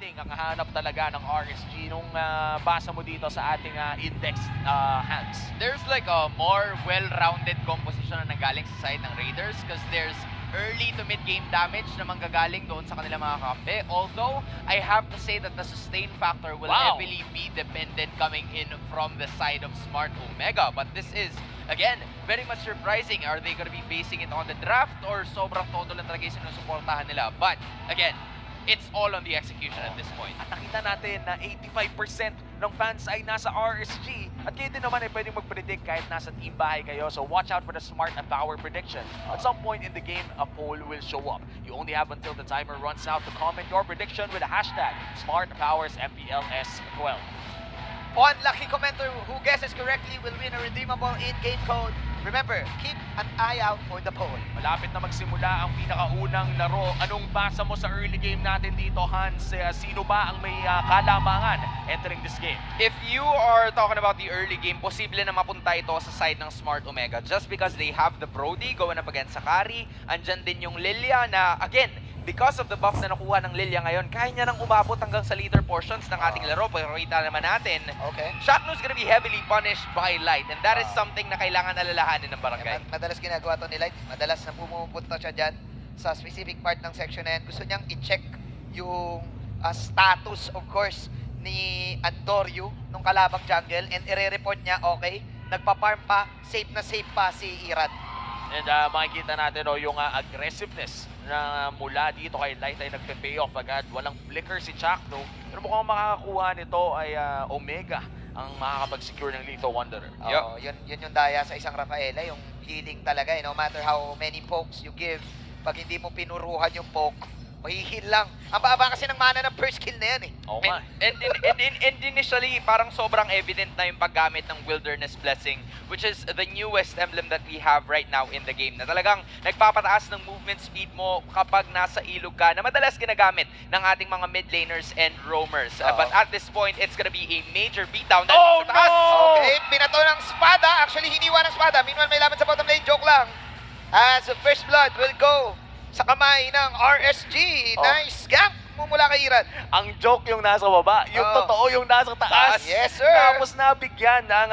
timing ang hanap talaga ng RSG nung basa mo dito sa ating index hands. There's like a more well-rounded composition na nanggaling sa side ng Raiders because there's early to mid-game damage na manggagaling doon sa kanilang mga kampe. Although, I have to say that the sustain factor will heavily be dependent coming in from the side of Smart Omega. But this is, again, very much surprising. Are they going to be basing it on the draft or sobrang todo lang talaga yung sinusuportahan nila? But, again, it's all on the execution at this point. At nakita natin na 85% ng fans ay nasa RSG. At kayo din naman ay pwedeng mag-predict kahit nasa team bahay kayo. So watch out for the Smart and Power prediction. At some point in the game, a poll will show up. You only have until the timer runs out to comment your prediction with the hashtag SmartPowersMPLS12. One lucky commenter who guesses correctly will win a redeemable in-game code. Remember, keep an eye out for the poll. Malapit na magsimula ang pinakaunang laro. Anong basa mo sa early game natin dito, Hans? Sino ba ang may kalamangan entering this game? If you are talking about the early game, posible na mapunta ito sa side ng Smart Omega just because they have the Brody going up against Sakari. Andyan din yung Lilia na, again, because of the buff na nakuha ng Lilia ngayon, kaya niya nang umabot hanggang sa later portions ng ating laro. Pero kita naman natin, Okay. Shaknu's gonna be heavily punished by Light and that is something na kailangan alalahanin ng barangay. Madalas ginagawa to ni Light. Madalas na pumupunta siya dyan sa specific part ng section na yan. Gusto niyang i-check yung status, of course, ni Andoryu nung kalabang jungle and ire-report niya, okay, nagpa-farm pa, safe na safe pa si Irad. And makikita natin yung aggressiveness na mula dito kay Light ay nagpe-pay off agad. Walang flicker si Chakno. Pero mukhang makakakuha nito ay Omega ang makakapag-secure ng Lethal Wanderer. Oo, yun yung daya sa isang Rafaela, yung healing talaga, no matter how many pokes you give, pag hindi mo pinuruhan yung poke, mahihil lang. Ang baba kasi ng mana ng first kill na yan eh. Oo nga. And initially, parang sobrang evident na yung paggamit ng Wilderness Blessing, which is the newest emblem that we have right now in the game, na talagang nagpapataas ng movement speed mo kapag nasa ilog ka, na madalas ginagamit ng ating mga mid laners and roamers. But at this point, it's gonna be a major beatdown. Oh, Sa taas. no! Okay, binato ng spada. Actually, hiniwa ng spada. Meanwhile, may laban sa bottom lane. Joke lang. As the first blood will go sa kamay ng RSG. Nice gank mula kay Irad. Ang joke yung nasa baba, yung totoo yung nasa taas. Yes, sir. Tapos nabigyan ng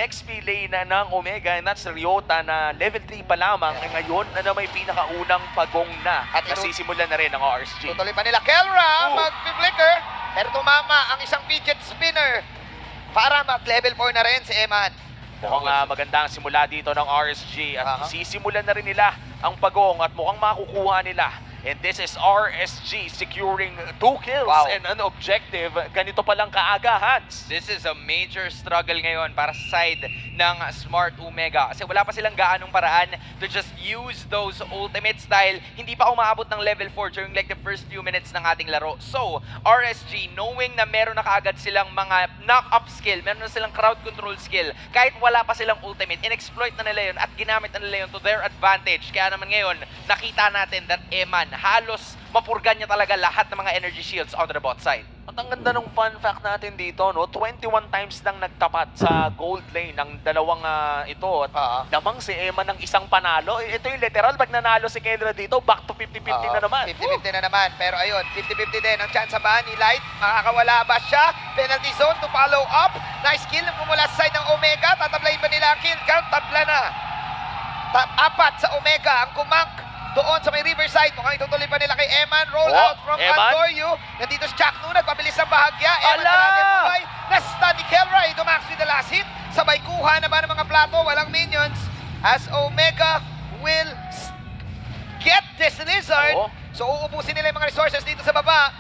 XP lane ng Omega, and that's Ryota na level 3 pa lamang. Ngayon na may pinakaunang pagong na. At nasisimulan na rin ng RSG. tutuloy pa nila. Kelra mag-flicker. Pero tumama ang isang fidget spinner para mag-level 4 na rin si Eman. Mukhang maganda ang simula dito ng RSG at sisimulan na rin nila ang pagong at mukhang makukuha nila. And this is RSG securing 2 kills and an objective. Ganito palang kaaga, Hans. This is a major struggle ngayon para sa side ng Smart Omega. Kasi wala pa silang gaanong paraan to just use those ultimates dahil hindi pa umaabot ng level 4 during like the first few minutes ng ating laro. So, RSG, knowing na meron na kaagad silang mga knock-up skill, meron na silang crowd control skill, kahit wala pa silang ultimate, in-exploit na nila yun at ginamit na nila yun to their advantage. Kaya naman ngayon, nakita natin that Eman, halos mapurgan niya talaga lahat ng mga energy shields on the bot side. At ang ganda ng fun fact natin dito, no? 21 times nang nagtapat sa gold lane ng dalawang ito. At damang si Emma ng isang panalo. Ito yung literal, pag nanalo si Kendra dito, back to 50-50 na naman. 50-50 na naman. Pero ayun, 50-50 din ang chance ba ni Light. Makakawala ba siya? Penalty zone to follow up. Nice kill mula sa side ng Omega. Tatablayin ba nila ang kill count? Tabla na. Apat sa Omega ang kumank doon sa may riverside. Mukhang itutuloy pa nila kay Eman. Roll out from Andoryu. Nandito si Chaknu. Nagpabilis ng bahagya. Eman natin buhay. Na-stun ni Kelray. Dumax with the last hit. Sabay kuha na ba ng mga plato? Walang minions. As Omega will get this lizard. So uubusin nila yung mga resources dito sa baba.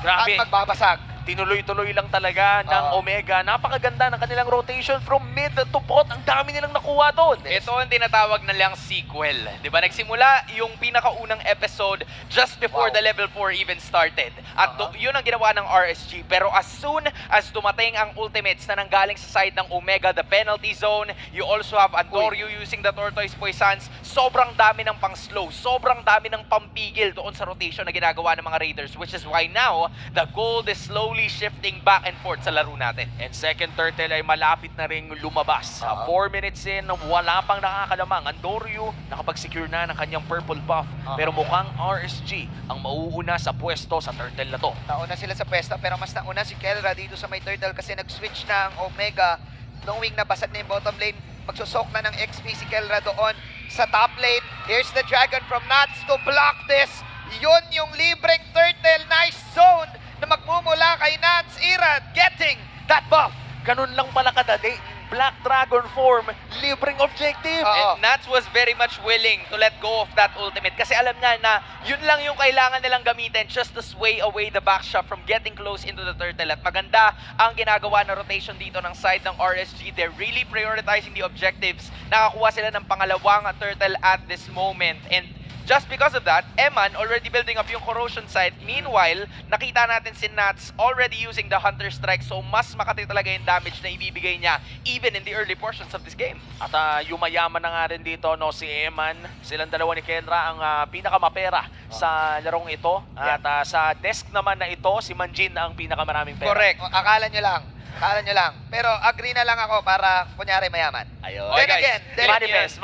Grabe. At magbabasag. Tinuloy-tuloy lang talaga ng Omega. Napakaganda ng kanilang rotation from mid to bot. Ang dami nilang nakuha doon. Ito ang tinatawag na lang sequel. Di ba? Nagsimula yung pinakaunang episode just before the level 4 even started. At yun ang ginawa ng RSG. Pero as soon as dumating ang ultimates na nanggaling sa side ng Omega, the penalty zone, you also have Andoryu using the Tortoise Poisons. Sobrang dami ng pang-slow. Sobrang dami ng pampigil doon sa rotation na ginagawa ng mga Raiders. Which is why now, the gold is slowly slowly shifting back and forth sa laro natin. And second turtle ay malapit na ring lumabas. Oo. 4 minutes in, wala pang nakakalamang. Andoryu nakapag-secure na ng kanyang purple buff. Oo. Pero mukhang RSG ang mauuna sa pwesto sa turtle na to. Nauna sila sa pwesto pero mas nauna si Kelra dito sa may turtle kasi nag-switch na ang Omega knowing na basag na yung bottom lane. Magsusok na ng XP si Kelra doon sa top lane. Here's the dragon from Nats to block this. Yun yung libreng turtle. Nice zone na magmumula kay Nats. Irad getting that buff. Ganun lang pala kadali. Black Dragon form, libreng objective. Oo. And Nats was very much willing to let go of that ultimate kasi alam niya na yun lang yung kailangan nilang gamitin just to sway away the backshot from getting close into the turtle. At maganda ang ginagawa na rotation dito ng side ng RSG. They're really prioritizing the objectives. Nakakuha sila ng pangalawang turtle at this moment. And just because of that, Eman already building up yung corrosion side. Meanwhile, nakita natin si Nats already using the Hunter Strike, so mas makati talaga yung damage na ibibigay niya even in the early portions of this game. At yumayaman na nga rin dito no, si Eman. Silang dalawa ni Kenra ang pinakamapera sa larong ito. At sa desk naman na ito, si Manjin ang pinakamaraming pera. Correct. O, akala nyo lang. Akala nyo lang. Pero agree na lang ako para kunyari mayaman. Ayun. Okay, Then guys. again, Manifest.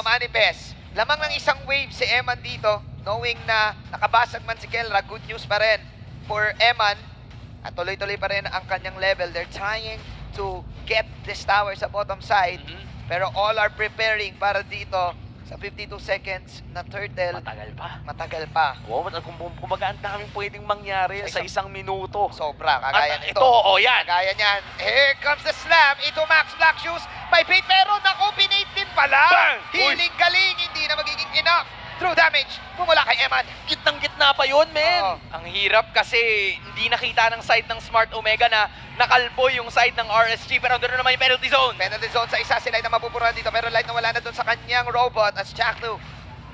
Manifest. Lamang ng isang wave si Eman dito, knowing na nakabasag man si Kelra, good news pa rin for Eman. At tuloy-tuloy pa rin ang kanyang level. They're trying to get this tower sa bottom side. Pero all are preparing para dito sa 52 seconds na turtle. Matagal pa. Matagal pa. Wow, kumbaga ang daming pwedeng mangyari sa isang minuto. Sobra, kagaya At nito. yan. Kagaya niyan. Here comes the slam. Ito Max Black Shoes. May bait pero naku, binate din pala. Bang! Healing galing. Hindi na magiging enough. True damage. Pumula kay Eman. Gitnang-gitna pa yun, men. Oo. Ang hirap kasi hindi nakita ng side ng Smart Omega na nakalbo yung side ng RSG pero doon na naman yung penalty zone. Penalty zone sa isa. Si Light na mapupuruan dito. Pero Light na wala na doon sa kanyang robot. As Chaklu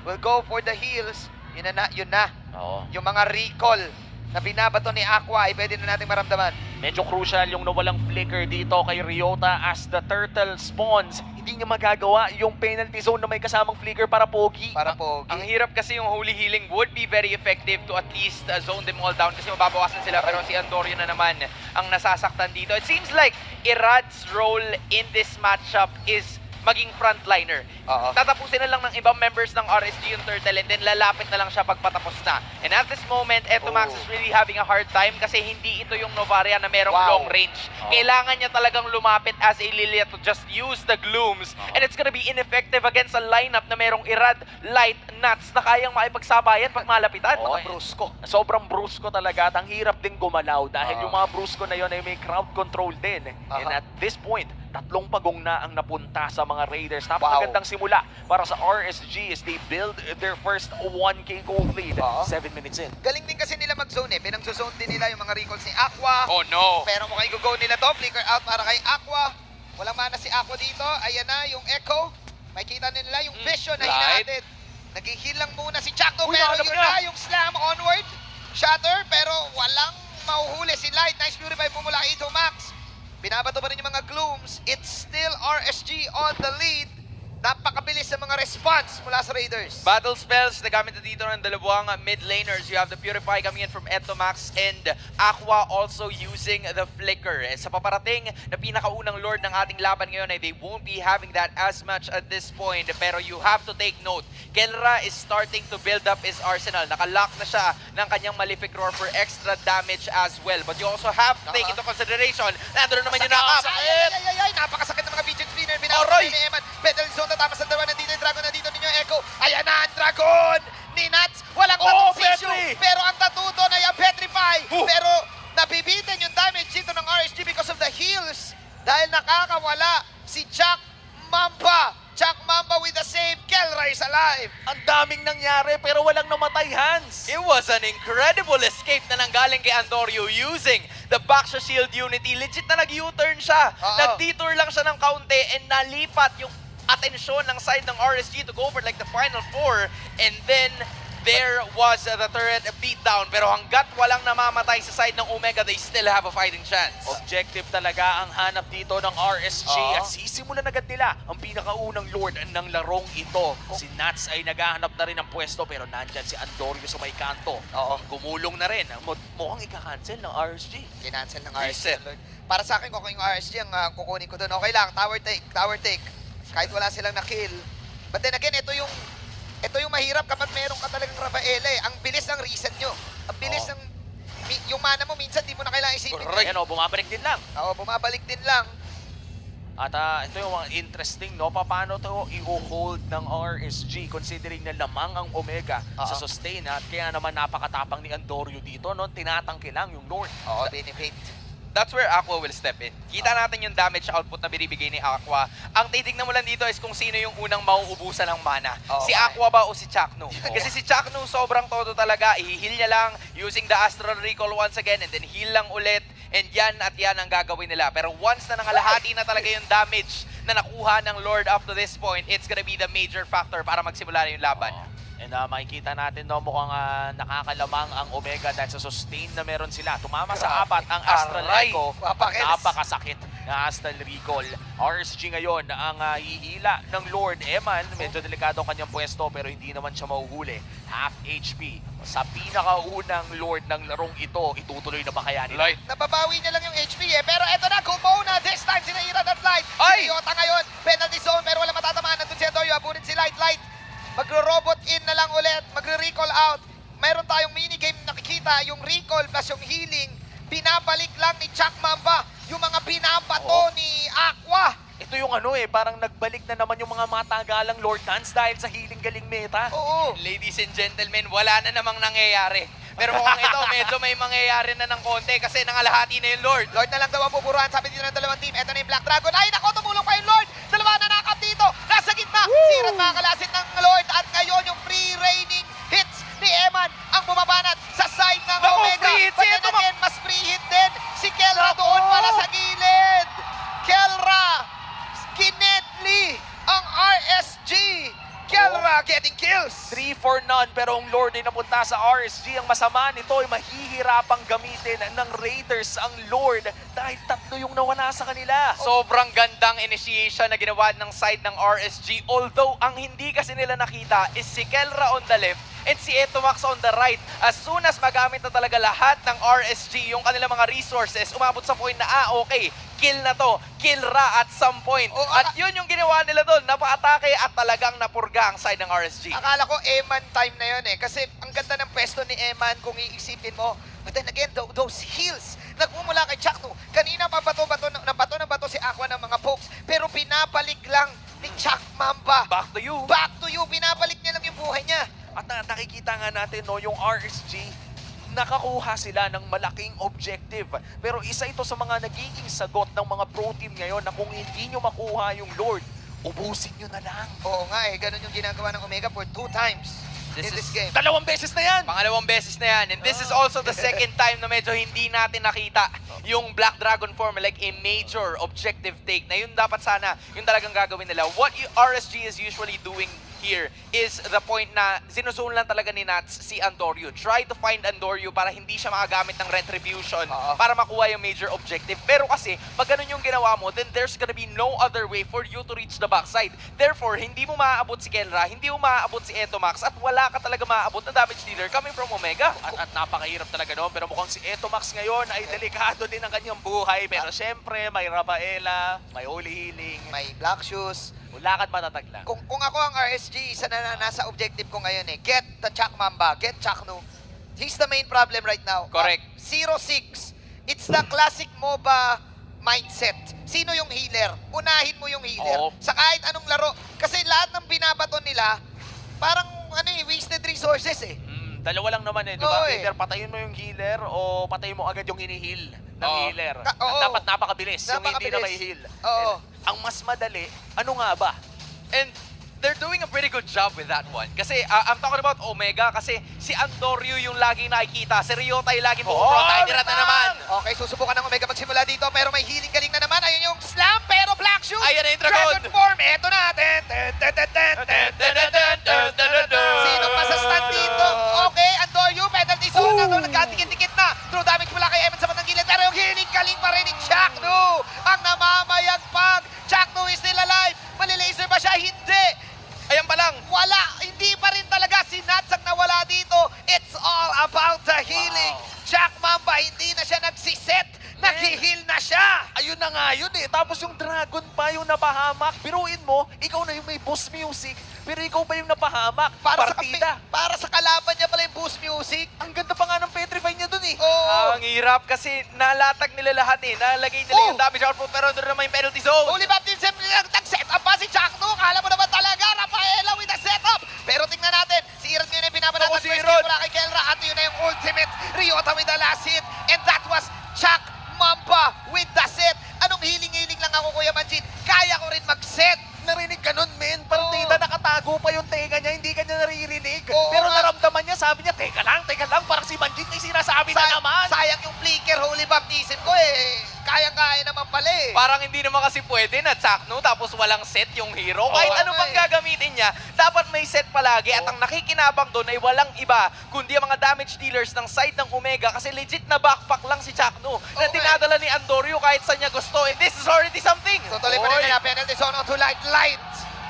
will go for the heals. Yun na. Oo. Yung mga recall na binabato ni Aqua ay pwede na natin maramdaman. Medyo crucial yung nawalang flicker dito kay Ryota as the turtle spawns. Hindi niya magagawa yung penalty zone na may kasamang flicker para pogi. Para pogi. Ang hirap kasi yung Holy Healing would be very effective to at least zone them all down kasi mababawasan sila pero si Andoryu na naman ang nasasaktan dito. It seems like Irad's role in this matchup is maging frontliner. Oo. Tatapusin na lang ng ibang members ng RSG yung turtle and then lalapit na lang siya pagpatapos na. And at this moment, Max is really having a hard time kasi hindi ito yung Novaria na merong Wow. long range. Kailangan niya talagang lumapit as a Lilia to just use the glooms. And it's gonna be ineffective against a lineup na merong Irad, Light, Nuts na kayang makipagsabayan pag malapitan. Oo, brusko. Sobrang brusko talaga at ang hirap din gumalaw dahil yung mga brusko na yun ay may crowd control din. And at this point, 3 pagong na ang napunta sa mga Raiders. Napakagandang simula para sa RSG as they build their first 1K gold lead. 7 minutes in. Galing din kasi nila mag-zone eh. Pinang-zone din nila yung mga recalls ni Aqua. Oh no! Pero mukhang i-go nila to. Flicker out para kay Aqua. Walang mana si Aqua dito. Ayan na yung Echo. Makikita nila yung vision na Light. hinahatid. Nag-heal lang muna si Chakto. Uy, Pero nahanap yun niya. na yung slam onward. Shatter. Pero walang mahuhuli si Light. Nice purify pumula kay Ito Max. Binabato pa rin yung mga glooms. It's still RSG on the lead. Napakabilis sa mga response mula sa Raiders. Battle spells na gamit na dito ng dalawang mid laners. You have the Purify coming in from Etomax and Aqua also using the Flicker. Sa paparating na pinakaunang Lord ng ating laban ngayon ay they won't be having that as much at this point. Pero you have to take note, Kelra is starting to build up his arsenal. Nakalock na siya ng kanyang Malefic Roar for extra damage as well. But you also have to take into consideration, nandun naman yung knock-up. Ay, napakasakit ng mga Vision Spinner. Binawa Aroy! ni Eman. Penalty zone na tama sa dalawa. Nandito yung Dragon. Nandito ninyo yung Echo. Ayan na ang Dragon ni Nats. Walang Oh, issue. Petri! Pero ang tatuto na yung Petrify. Pero nabibitin yung damage dito ng RSG because of the heals. Dahil nakakawala si Jack Mamba. Jack Mamba with the save. Kelra is alive. Ang daming nangyari pero walang namatay, Hans. It was an incredible escape na nanggaling kay Andoryu using the Baksha Shield Unity. Legit na nag-U-turn siya. Oo. Nag-detour lang siya ng kaunti and nalipat yung atensyon ng side ng RSG to go for like the final 4. And then, there was the turret beatdown. Pero hanggat walang namamatay sa side ng Omega, they still have a fighting chance. Objective talaga ang hanap dito ng RSG Oo. at sisimulan agad nila ang pinakaunang Lord ng larong ito. Si Nats ay naghahanap na rin ng pwesto pero nandyan si Andorio sa may kanto. Oo. Gumulong na rin. Mukhang ika-cancel ng RSG. Kinancel ng Reset. RSG. Lord. Para sa akin, kung ako yung RSG, ang kukunin ko doon, okay lang, tower take. Kahit wala silang na-kill. But then again, ito yung mahirap kapag meron ka talagang Rafaela eh. Ang bilis ng reset nyo. Ang bilis Oo. ng... Yung mana mo, minsan di mo na kailangan isipin. Correct. Ayan o, bumabalik din lang. Oo, bumabalik din lang. At ito yung mga interesting, no? Paano to i-hold ng RSG considering na lamang ang Omega sa Oo. sustain at kaya naman napakatapang ni Andorio dito, no? Tinatangke lang yung Lord. Oo, benefit. That's where Aqua will step in. Kita natin yung damage output na binibigay ni Aqua. Ang titignan mo lang dito is kung sino yung unang mauubusan ng mana. Oo, Si nga. Aqua ba o si Chakno? Kasi si Chakno sobrang todo talaga. I-heal niya lang using the Astral Recall once again and then heal lang ulit. And yan at yan ang gagawin nila. Pero once na nangalahati na talaga yung damage na nakuha ng Lord up to this point, it's gonna be the major factor para magsimula na yung laban. And makikita natin, no, mukhang nakakalamang ang Omega dahil sa sustain na meron sila. Tumama sa Grabe. 4 ang Astral Aray. Echo. Papakils. Napakasakit na Astral Recall. RSG ngayon ang hihila ng Lord. Eman, medyo delikado ang kanyang pwesto pero hindi naman siya mahuhuli. Half HP. Sa pinakaunang Lord ng larong ito, itutuloy na ba kaya nila? Light. Nababawi niya lang yung HP eh. Pero eto na, Kumo na. This time, sinaira that Light. Ay! Si Yota ngayon, penalty zone, pero wala matatamaan. Nandun si Andorio, abunin si Light. Magro-robot in na lang ulit. Magre-recall out. Mayroon tayong minigame nakikita. Yung recall plus yung healing. Binabalik lang ni Chuck Mamba yung mga binabato Oo. ni Aqua. Ito yung parang nagbalik na naman yung mga matagalang Lord Dance dahil sa healing galing meta. Oo. Ladies and gentlemen, wala na namang nangyayari. Pero mukhang ito, medyo may mangyayari na ng konti kasi nangalahati na yung Lord. Lord na lang daw ang buburuan. Sabi dito ng dalawang team. Eto na yung Black Dragon. Ay, nako, tumulong pa yung Lord. Dalawa na nakap dito. Nasa gitna. Sirat makakalasin ng Lord. At ngayon, yung free reigning hits ni Eman ang bumabanat sa side ng Naku, Omega. free hit But si then Eto, again, mas free hit din si Kelra doon para sa gilid. Kelra, kinedli ang RSG. Kelra getting kills. 3 for none pero ang Lord ay napunta sa RSG. Ang masama nito ay mahihirapang gamitin ng Raiders ang Lord dahil 3 yung nawala sa kanila. Sobrang gandang initiation na ginawa ng side ng RSG. Although, ang hindi kasi nila nakita is si Kelra on the left and si Etomax on the right. As soon as magamit na talaga lahat ng RSG yung kanilang mga resources, umabot sa point na, okay, kill na to, kill Ra at some point. Oh, At yun yung ginawa nila doon, napa-atake at talagang napurga ang side ng RSG. Akala ko Eman time na yun eh. Kasi ang ganda ng pwesto ni Eman kung iisipin mo. But then again, those heals, nagmumula kay Chakno. Kanina bato si Aqua ng mga pokes. Pero binabalik lang ni Chuck Mamba. Back to you. Back to you, binabalik niya lang yung buhay niya. At nakikita nga natin, no, yung RSG, nakakuha sila ng malaking objective. Pero isa ito sa mga nagiging sagot ng mga pro team ngayon na kung hindi nyo makuha yung Lord, ubusin nyo na lang. Oo nga eh, ganun yung ginagawa ng Omega for 2 times in this game. 2 beses na yan! Pangalawang beses na yan. And this is also the second time na medyo hindi natin nakita yung Black Dragon form like a major objective take na yun dapat sana yung talagang gagawin nila. What RSG is usually doing here is the point na sinuzone lang talaga ni Nats si Andorio. Try to find Andorio para hindi siya makagamit ng retribution Oo. para makuha yung major objective. Pero kasi, pag ganun yung ginawa mo, then there's gonna be no other way for you to reach the backside. Therefore, hindi mo maaabot si Kelra, hindi mo maaabot si Etomax, at wala ka talaga maaabot na damage dealer coming from Omega. At napakahirap talaga noon. Pero mukhang si Etomax ngayon ay delikado din ang kanyang buhay. Pero syempre, may Rafaela, may Holy Healing, May Black Shoes. lakad matatag lang. Kung ako ang RSG, isa na nasa objective ko ngayon eh. Get the Chuck Mamba, get Chakno. He's the main problem right now. Correct. 0-6. It's the classic MOBA mindset. Sino yung healer? Unahin mo yung healer. Oo. Sa kahit anong laro. Kasi lahat ng binabato nila, parang wasted resources eh. Dalawa lang naman eh, di Oo ba? eh. Either patayin mo yung healer o patayin mo agad yung hinihil ng Oo. healer. Oo. At dapat napakabilis, yung hindi na Napakabilis. may heal. Oo. And ang mas madali, ano nga ba? And they're doing a pretty good job with that one. Kasi I'm talking about Omega kasi si Andorio yung laging nakikita. Si Ryota yung laging pupunta. Tira na naman. Okay, susubukan ng Omega magsimula dito pero may healing galing na naman. Ayun yung slam pero Black Shoes. Ayan na yung Dragon. Form. Eto na. Sino pa sa stand dito? na nga yun eh. Tapos yung Dragon pa yung napahamak. Biruin mo, ikaw na yung may boost music, pero ikaw pa yung napahamak. Partida. Para sa kalaban niya pala yung boost music. Ang ganda pa nga ng petrify niya dun eh. Oo. Ang hirap kasi nalatag nila lahat eh. Nalagay nila Oh! yung damage output pero doon naman yung penalty zone. Holy Baptism, nag-set up pa si Chakno. Kala mo naman talaga, Rafaela with a setup. Pero tingnan natin, si Irod ngayon yung binabanatan. Ako si First Irod. kill mula kay Kelra. At yun na yung ultimate. Ryota with the last hit. And that was Chak Mamba with the set. Anong hiling-hiling lang ako, Kuya Manjin. Kaya ko rin mag-set. Narinig ka nun, men. Partida, Oo. nakatago pa yung tenga niya, hindi ka niya naririnig. Oo Pero nga. naramdaman niya, sabi niya, teka lang, parang si Manjin may sinasabi na naman. Sayang yung flicker, Holy Baptism ko eh. Kayang-kaya naman pala eh. Parang hindi naman kasi pwede na Chakno tapos walang set yung hero. Kahit Oo, ano nga pang eh. gagamitin niya, dapat may set palagi. At ang nakikinabang doon ay walang iba kundi ang mga damage dealers ng side ng Omega kasi legit na backpack lang si Chakno na Oo, dinadala ni Andorio kahit saan niya gusto. And this is already something. Tutuloy pa rin nila, penalty zone onto Light. Light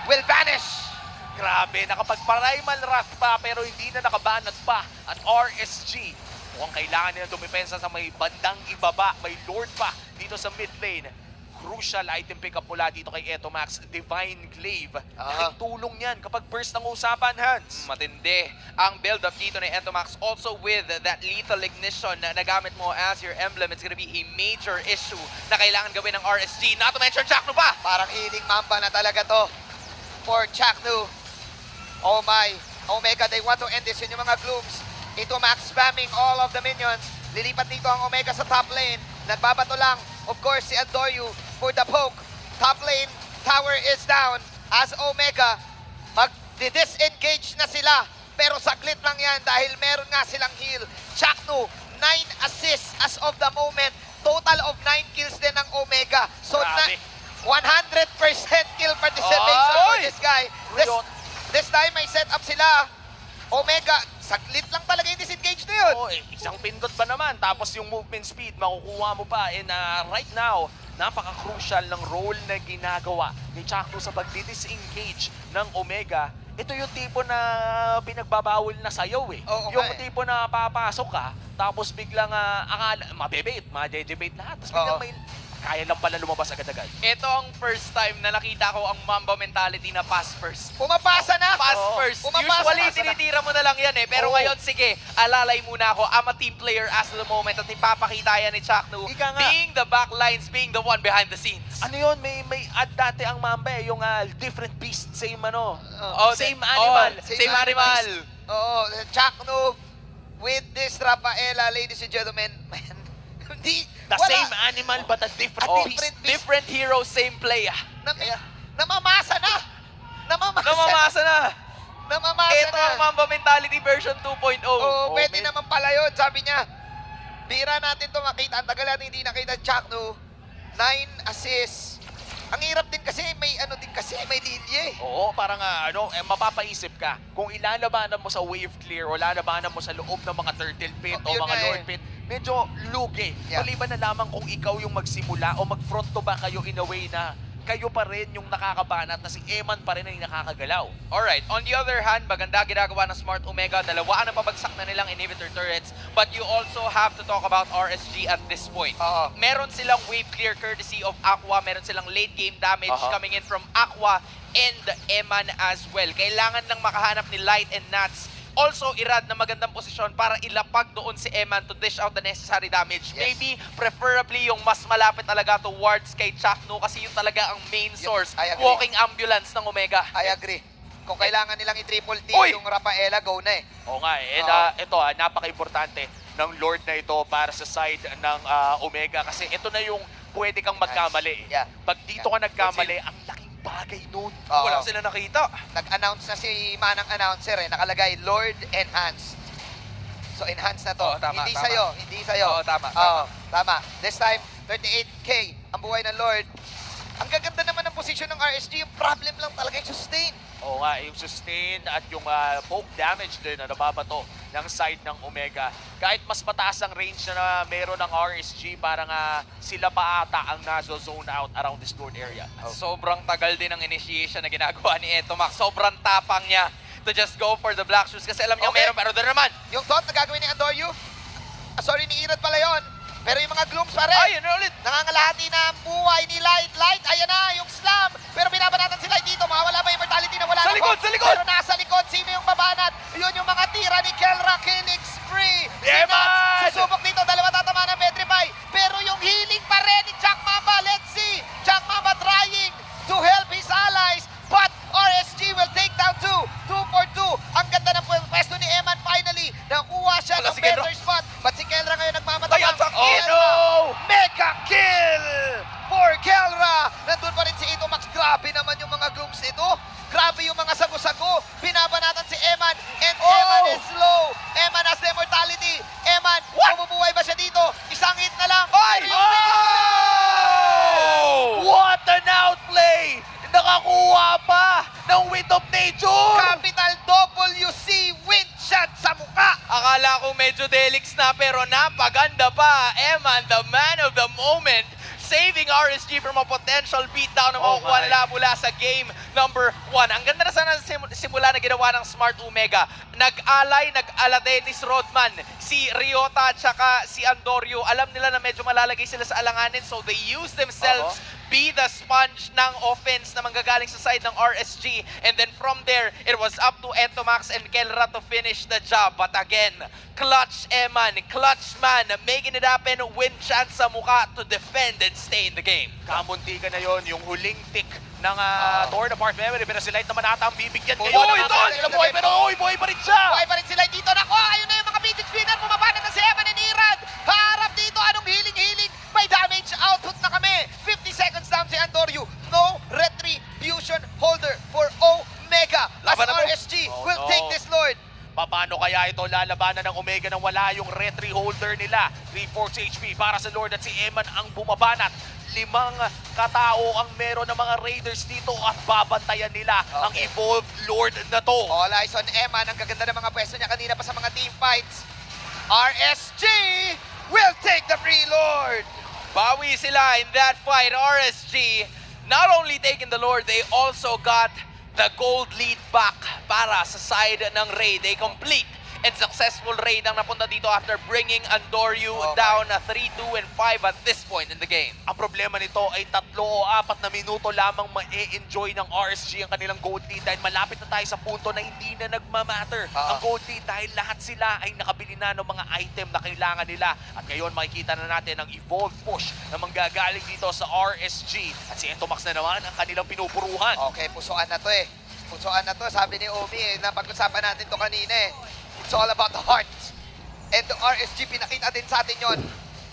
will vanish. Grabe, nakapag-primal wrath pa pero hindi na nakabanat pa. At RSG, mukhang kailangan nila dumipensa sa may bandang ibaba. May Lord pa dito sa mid lane. Crucial item pick up mula dito kay Etomax, Divine Glaive. Laking tulong yan kapag burst ng usapan, Hans. Matindi ang build-up dito ni Entomax. Also with that lethal ignition na nagamit mo as your emblem, it's gonna be a major issue na kailangan gawin ng RSG. Not to mention Chakno pa! Parang healing mamba na talaga to for Chaknu. Oh my. Omega, they want to end this. Yun yung mga glooms. Ito Max spamming all of the minions. Lilipat dito ang Omega sa top lane. Nagbabato lang. Of course, si Adoryu for the poke. Top lane, tower is down. As Omega, mag-disengage na sila. Pero saglit lang yan dahil meron nga silang heal. Chaknu, 9 assists as of the moment. Total of 9 kills din ng Omega. So, Grabe. 100% kill participation for Oy! this guy. This time may setup sila. Omega, saglit lang talaga yung disengage na yun. Oo, isang pindot ba naman? Tapos yung movement speed, makukuha mo pa. And right now, napaka-crucial ng role na ginagawa ni Chakno sa pag-disengage ng Omega. Ito yung tipo na pinagbabawal na sayaw eh. Oo Yung nga eh. tipo na papasok ka, tapos biglang akala, mabebait, ma-dejebate lahat. Tapos biglang Oo. may, kaya lang pala lumabas agad-agad. Ito ang first time na nakita ko ang Mamba mentality na pass first. Pumapasa na. Pass Oo. first. Pumapasa Usually, na. tinitira mo na lang yan eh. Pero Oo. ngayon, sige, alalay muna ako. I'm a team player as of the moment at ipapakita yan ni Chakno. Ika nga. Being the backlines, being the one behind the scenes. Ano yun? May add dati ang Mamba eh, yung different beast, same ano. Oh, Same oh, animal. same animal. Oo, Chaknu with this Rafaela, ladies and gentlemen. Man, hindi, The wala. same animal but a different Oh, beast. different hero, same play. Namamasa na. Namamasa. Namamasa na. Namamasa Ito na. ang Mamba mentality version 2.0. Oo, pwede man. naman pala yun. Sabi niya, bira natin to makita. Ang tagal natin hindi nakita Chaknu. 9 assists. Ang hirap din kasi, may linya eh. Oo, parang mapapaisip ka kung ilalabanan mo sa wave clear o lalabanan mo sa loob ng mga turtle pit Oh, o yun mga nga eh. lord pit, medyo lugi. Yeah. Maliban na lamang kung ikaw yung magsimula o mag-front to back kayo in a way na kayo pa rin yung nakakabanat na si Eman pa rin ang nakakagalaw. Alright, on the other hand, maganda ginagawa ng Smart Omega. Dalawaan ang pabagsak na nilang inhibitor turrets. But you also have to talk about RSG at this point. Oo. Meron silang wave clear courtesy of Aqua. Meron silang late game damage coming in from Aqua and Eman as well. Kailangan lang makahanap ni Light and Nats. Also, Irad na magandang posisyon para ilapag doon si Eman to dish out the necessary damage. Yes. Maybe, preferably yung mas malapit talaga towards kay Chakno kasi yun talaga ang main source. I agree. Walking ambulance ng Omega. I agree. Kung kailangan nilang i-triple T Uy! yung Rafaela, go na eh. Oo nga eh. And Oo. ito napaka-importante ng Lord na ito para sa side ng Omega kasi ito na yung pwede kang magkamali. Yeah. Pag dito ka nagkamali, ang laking bagay nun. Oo. Wala sila nakita. Nag-announce na si Manang announcer eh, nakalagay Lord Enhanced. So enhanced na to. Oo, tama, hindi tama. sa'yo, hindi sa'yo. Oo, tama, Oo, tama. This time, 38k ang buhay ng Lord. Ang gaganda naman ng posisyon ng RSG, yung problem lang talaga yung sustain. Oo nga, yung sustain at yung poke damage din na nababato ng side ng Omega. Kahit mas mataas ang range na meron ng RSG, parang sila pa ata ang nazo-zone out around this Lord area. Sobrang tagal din ang initiation na ginagawa ni Etomax. Sobrang tapang niya to just go for the black shoes kasi alam niya Okay. meron pero doon naman. Yung thought na gagawin ni Andoryu, sorry, ni Irad pala yun. Pero yung mga Glooms pa rin. Ayun na ulit. Nangangalahati na ang buhay ni Light. Light, ayan na, yung slam. Pero binabanatan si Light dito. Mawala ba yung immortality na wala Sa na likod, po? sa likod! Pero nasa likod, sino yung babanat? Yun yung mga tira ni Kelra, killing spree. Si Eman! Nats, susubok dito, dalawa tatama ng Petrify. Pero yung healing pa rin ni Jack Mamba. Let's see, Jack Mamba trying to help his allies. But RSG will take down 2 for 2. Ang ganda ng pwesto ni Eman finally. Nakuha siya Wala ng si Kelra. better spot. But si Kelra ngayon Ay, nagmamatapang. ang sakit! Kelra, mega kill for Kelra. Nandun pa rin si Ito Max. Grabe naman yung mga Glooms nito. Grabe yung mga sago-sago. Binabanatan si Eman. And Eman is low. Eman has the immortality. Eman, mabubuhay ba siya dito? Isang hit na lang. Ay! Pero yung What an outplay! Nakakuha pa ng Wit of Nature! Capital WC win shot sa mukha. Akala ko medyo delix na pero napaganda pa. Eman, the man of the moment, saving RSG from a potential beatdown na Oh makukuha my. nila mula sa game number 1. Ang ganda na sana simula na ginawa ng Smart Omega. Nag-alay, nag-ala Dennis Rodman, si Ryota at saka si Andorio. Alam nila na medyo malalagay sila sa alanganin so they use themselves be the sponge ng offense na manggagaling sa side ng RSG. And then from there, it was up to Entomax and Kelra to finish the job. But again, clutch Eman, clutch man, making it happen, win chance sa mukha to defend and stay in the game. Kamunti ka na yon, yung huling tick ng Torn Apart Memory. Pero si Light naman ata ang bibigyan Oh, ngayon. ito! Buhay, pero buhay pa rin siya! Buhay pa rin sila dito. Nako, ayun na yung mga vintage spinner. Bumabanat na si Eman and Irad. Harap dito. Anong healing? May damage output na kami. 50 seconds down si Andorio. No retribution holder for Omega. As Laban na to. RSG Oh, will no. take this Lord. Paano kaya ito lalabanan ng Omega nang wala yung retry holder nila? 3-4 HP para sa Lord at si Eman ang bumabanat. 5 katao ang meron ng mga Raiders dito at babantayan nila ang Okay. Evolved Lord na to. All eyes on Eman. Ang gaganda ng mga pwesto niya kanina pa sa mga team fights. RSG will take the free Lord. Bawi sila in that fight. RSG not only taking the Lord, they also got the gold lead back para sa side ng Ray. They complete and successful raid ang napunta dito after bringing Andorio Okay. down 3-2 and 5 at this point in the game. Ang problema nito ay 3 o 4 na minuto lamang ma-enjoy ng RSG ang kanilang gold lead dahil malapit na tayo sa punto na hindi na nagmamatter ang gold lead dahil lahat sila ay nakabili na ng mga item na kailangan nila. At ngayon makikita na natin ang evolved push na manggagaling dito sa RSG. At si Entomax na naman ang kanilang pinupuruhan. Okay, pusuan na to eh. Pusuan na to. Sabi ni Omi eh, napag-usapan natin to kanina eh. It's all about the heart. And the RSG, pinakita din sa atin yon.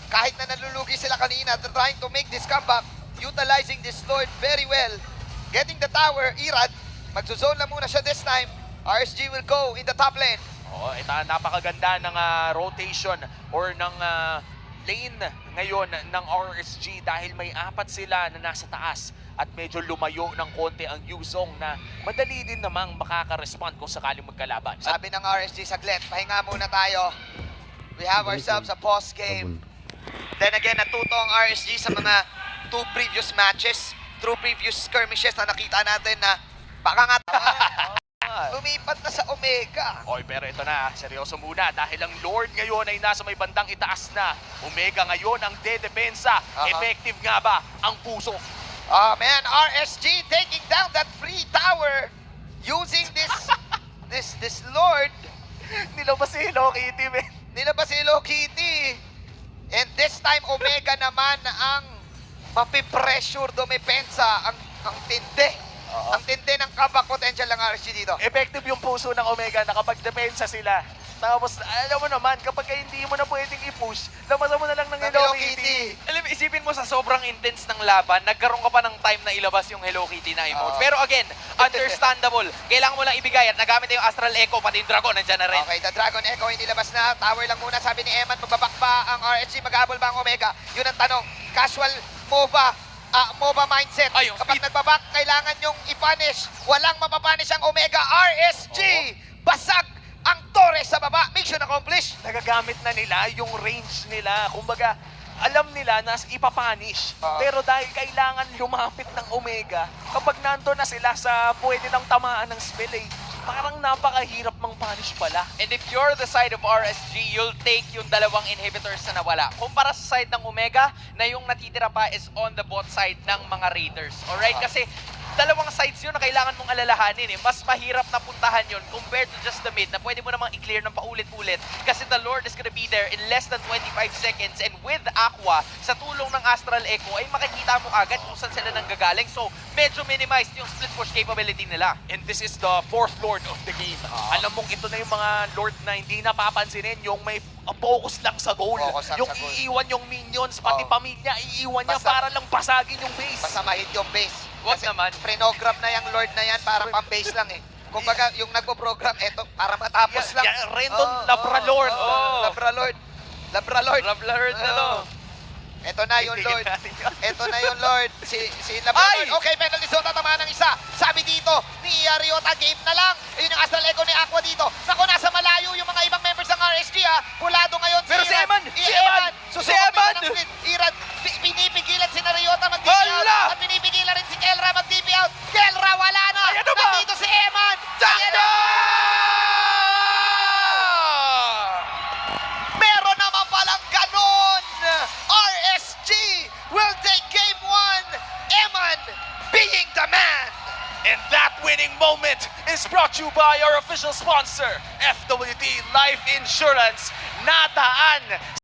Kahit na nalulugi sila kanina, they're trying to make this comeback, utilizing this Lord very well. Getting the tower, Irad, magzuzone lang muna siya this time. RSG will go in the top lane. Oo, ito napakaganda ng rotation or ng lane ngayon ng RSG dahil may 4 sila na nasa taas at medyo lumayo ng konti ang Yuzong na madali din namang makaka-respond kung sakaling magkalaban. Sabi ng RSG, saglit, pahinga muna tayo. We have ourselves a pause game. Then again, natuto ang RSG sa mga 2 previous matches, through previous skirmishes na nakita natin na baka nga lumipat na sa Omega. Oy, pero ito na, seryoso muna dahil ang Lord ngayon ay nasa may bandang itaas na. Omega ngayon ang dedepensa. Effective nga ba ang puso? Oh man, RSG taking down that free tower using this Lord. Nilabas si Hello Kitty, man. Nilabas si Hello Kitty. And this time, Omega naman ang mapipressure dumepensa. Ang tindi. Ang tindi ng comeback potential ng RSG dito. Effective yung puso ng Omega na kapag depensa sila. Tapos, alam mo naman, kapag hindi mo na pwedeng i-push, labasan mo na lang ng Hello Kitty. Alam, isipin mo sa sobrang intense ng laban, nagkaroon ka pa ng time na ilabas yung Hello Kitty na emote. Pero again, understandable. Kailangan mo lang ibigay at nagamit na yung Astral Echo, pati yung Dragon, nandiyan na rin. Okay, the Dragon Echo hindi labas na. Tower lang muna, sabi ni Eman. Magbabak pa ang RSG, mag-abol ba ang Omega? Yun ang tanong. Casual MOBA. MOBA mindset. Ay, yung Kapag speed. nagbabak, kailangan yung i-punish. Walang mapapunish ang Omega. RSG! Basag ang Torres sa baba. Mission accomplished. Nagagamit na nila yung range nila. Kumbaga, alam nila na ipapanish. Pero dahil kailangan lumapit ng Omega, kapag nandun na sila sa pwede nang tamaan ng spell eh, parang napakahirap mang punish pala. And if you're the side of RSG, you'll take yung dalawang inhibitors na nawala. Kumpara sa side ng Omega, na yung natitira pa is on the bot side ng mga Raiders. Alright? Kasi dalawang sides yun na kailangan mong alalahanin eh. Mas mahirap na puntahan yun compared to just the mid na pwede mo namang i-clear ng paulit-ulit kasi the Lord is gonna be there in less than 25 seconds and with Aqua, sa tulong ng Astral Echo ay makikita mo agad kung saan sila nanggagaling. So, medyo minimized yung split push capability nila. And this is the fourth Lord of the game. Alam mong ito na yung mga Lord na hindi napapansinin, yung may focus lang sa goal. Focus lang Yung sa goal. iiwan yung minions, pati Oo. pamilya, iiwan niya Basta- para lang pasagin yung base. Basta mahit yung base. Wag Kasi naman. Prinogram na yung Lord na yan para pang-base lang eh. Kumbaga, yung nagpo-program, eto, para matapos lang. Random Labra-Lord. Oh. Labra-Lord. Labra-Lord. Rabler na to. Eto na yung Lord. Natin yun. Eto na yung Lord. Si Labra-Lord. Ay! Okay, penalty zone, tatamaan ng isa. Sabi dito, ni Ryota, game na lang. Ayun yung Astral Echo ni Aqua dito. Naku, nasa malayo yung mga ibang members ng RSG ha. Pulado ngayon Pero si Iran. Eman! Si Si Eman! Eman! Susubok Si Eman! din ng split. Iran, pinipigilan si Ryota mag-DP out. Hala! At pinipigilan rin si Kelra mag-DP out. Kelra, wala na! Ayan na ba? Nandito si Eman! Ayan na! Meron naman palang ganon! RSG will take game 1. Eman being the man! And that winning moment is brought to you by our official sponsor, FWD Life Insurance. Nadaan